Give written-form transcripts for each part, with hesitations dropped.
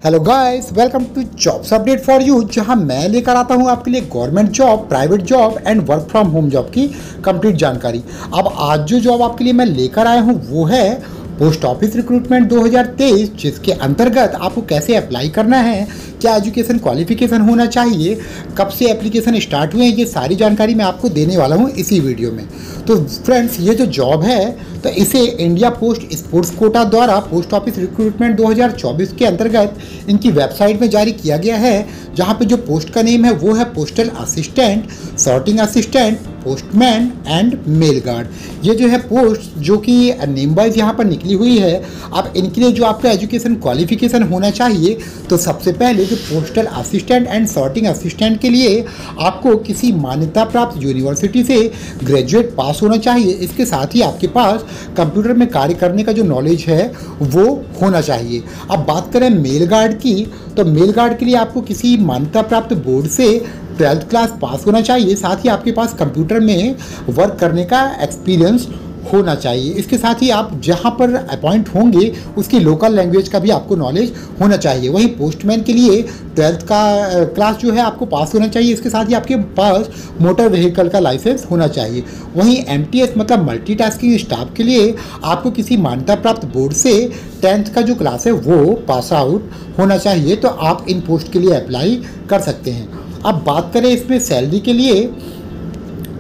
Hello guys, welcome to jobs update for you, जहां मैं लेकर आता हूं आपके लिए government job, private job and work from home job की कंप्लीट जानकारी। अब आज जो जॉब आपके लिए मैं लेकर आया हूं वो है पोस्ट ऑफिस रिक्रूटमेंट 2023, जिसके अंतर्गत आपको कैसे अप्लाई करना है, क्या एजुकेशन क्वालिफिकेशन होना चाहिए, कब से एप्लीकेशन स्टार्ट हुए हैं, ये सारी जानकारी मैं आपको देने वाला हूं इसी वीडियो में। तो फ्रेंड्स, ये जो जॉब है तो इसे इंडिया पोस्ट स्पोर्ट्स कोटा द्वारा पोस्ट ऑफिस रिक्रूटमेंट 2024 के अंतर्गत इनकी वेबसाइट में जारी किया गया है, जहां पे जो पोस्ट का नेम है वो है postal assistant, sorting assistant, postman and mail guard. ये जो है पोस्ट जो कि नेम वाइज यहाँ पर निकली हुई है। अब इनके लिए जो आपका एजुकेशन क्वालिफिकेशन होना चाहिए, तो सबसे पहले जो postal assistant and sorting assistant के लिए आपको किसी मान्यता प्राप्त यूनिवर्सिटी से ग्रेजुएट पास होना चाहिए। इसके साथ ही आपके पास कंप्यूटर में कार्य करने का जो नॉलेज है वो होना चाहिए। अब बात करें मेल गार्ड की, तो मेल गार्ड के लिए आपको किसी मान्यता प्राप्त बोर्ड से 12th क्लास पास होना चाहिए। साथ ही आपके पास कंप्यूटर में वर्क करने का एक्सपीरियंस होना चाहिए। इसके साथ ही आप जहां पर अपॉइंट होंगे उसकी लोकल लैंग्वेज का भी आपको नॉलेज होना चाहिए। वहीं पोस्टमैन के लिए 12th का क्लास जो है आपको पास होना चाहिए। इसके साथ ही आपके पास मोटर व्हीकल का लाइसेंस होना चाहिए। वहीं MTS मतलब मल्टीटास्किंग स्टाफ के लिए आपको किसी मान्यता प्राप्त बोर्ड से 10th का जो क्लास है वो पास आउट होना चाहिए। तो आप इन पोस्ट के लिए अप्लाई कर सकते हैं। अब बात करें इसमें सैलरी के लिए,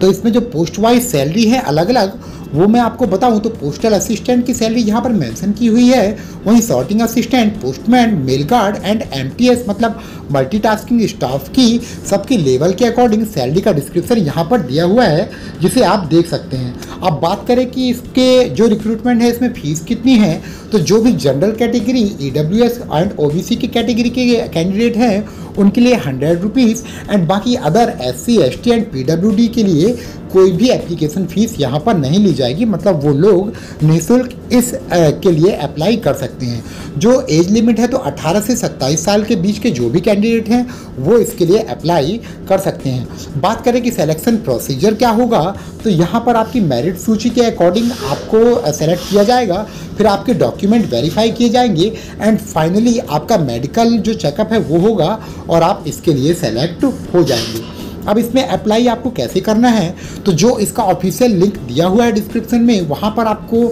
तो इसमें जो पोस्ट वाइज सैलरी है अलग अलग, वो मैं आपको बताऊं तो पोस्टल असिस्टेंट की सैलरी यहाँ पर मेंशन की हुई है। वहीं sorting assistant, postman, mail guard and MTS मतलब मल्टीटास्किंग स्टाफ की सबकी लेवल के अकॉर्डिंग सैलरी का डिस्क्रिप्शन यहाँ पर दिया हुआ है, जिसे आप देख सकते हैं। अब बात करें कि इसके जो रिक्रूटमेंट है इसमें फीस कितनी है, तो जो भी general category, EWS and OBC की कैटेगरी के कैंडिडेट हैं उनके लिए 100 रुपीज़ एंड बाकी other SC, ST and PWD के लिए कोई भी एप्लीकेशन फ़ीस यहाँ पर नहीं ली जाएगी। मतलब वो लोग निःशुल्क इस के लिए अप्लाई कर सकते हैं। जो एज लिमिट है तो 18 से 27 साल के बीच के जो भी कैंडिडेट हैं वो इसके लिए अप्लाई कर सकते हैं। बात करें कि सिलेक्शन प्रोसीजर क्या होगा, तो यहाँ पर आपकी मेरिट सूची के अकॉर्डिंग आपको सेलेक्ट किया जाएगा, फिर आपके डॉक्यूमेंट वेरीफाई किए जाएंगे एंड फाइनली आपका मेडिकल जो चेकअप है वो होगा और आप इसके लिए सेलेक्ट हो जाएंगे। अब इसमें अप्लाई आपको कैसे करना है, तो जो इसका ऑफिशियल लिंक दिया हुआ है डिस्क्रिप्शन में, वहाँ पर आपको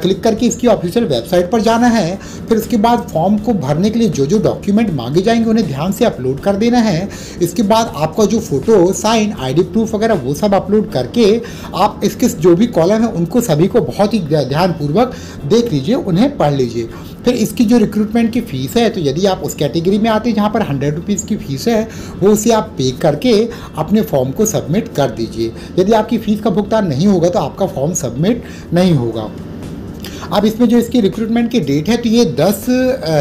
क्लिक करके इसकी ऑफिशियल वेबसाइट पर जाना है। फिर उसके बाद फॉर्म को भरने के लिए जो जो डॉक्यूमेंट मांगे जाएंगे उन्हें ध्यान से अपलोड कर देना है। इसके बाद आपका जो फोटो, साइन, ID प्रूफ वगैरह वो सब अपलोड करके आप इसके जो भी कॉलम है उनको सभी को बहुत ही ध्यानपूर्वक देख लीजिए, उन्हें पढ़ लीजिए। फिर इसकी जो रिक्रूटमेंट की फ़ीस है, तो यदि आप उस कैटेगरी में आते हैं जहाँ पर 100 रुपीज़ की फ़ीस है, वो उसे आप पे करके अपने फॉर्म को सबमिट कर दीजिए। यदि आपकी फ़ीस का भुगतान नहीं होगा तो आपका फॉर्म सबमिट नहीं होगा। अब इसमें जो इसकी रिक्रूटमेंट की डेट है तो ये 10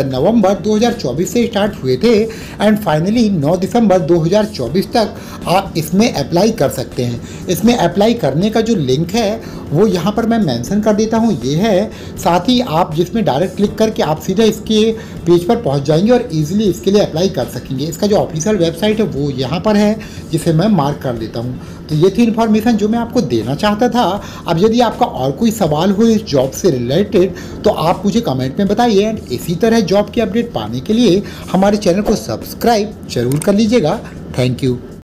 नवंबर 2024 से स्टार्ट हुए थे एंड फाइनली 9 दिसंबर 2024 तक आप इसमें अप्लाई कर सकते हैं। इसमें अप्लाई करने का जो लिंक है वो यहाँ पर मैं मेंशन कर देता हूँ, ये है। साथ ही आप जिसमें डायरेक्ट क्लिक करके आप सीधा इसके पेज पर पहुँच जाएंगे और ईजिली इसके लिए अप्लाई कर सकेंगे। इसका जो ऑफिशियल वेबसाइट है वो यहाँ पर है, जिसे मैं मार्क कर देता हूँ। तो ये थी इन्फॉर्मेशन जो मैं आपको देना चाहता था। अब यदि आपका और कोई सवाल हो इस जॉब से रिलेटेड तो आप मुझे कमेंट में बताइए एंड इसी तरह जॉब की अपडेट पाने के लिए हमारे चैनल को सब्सक्राइब जरूर कर लीजिएगा। Thank you.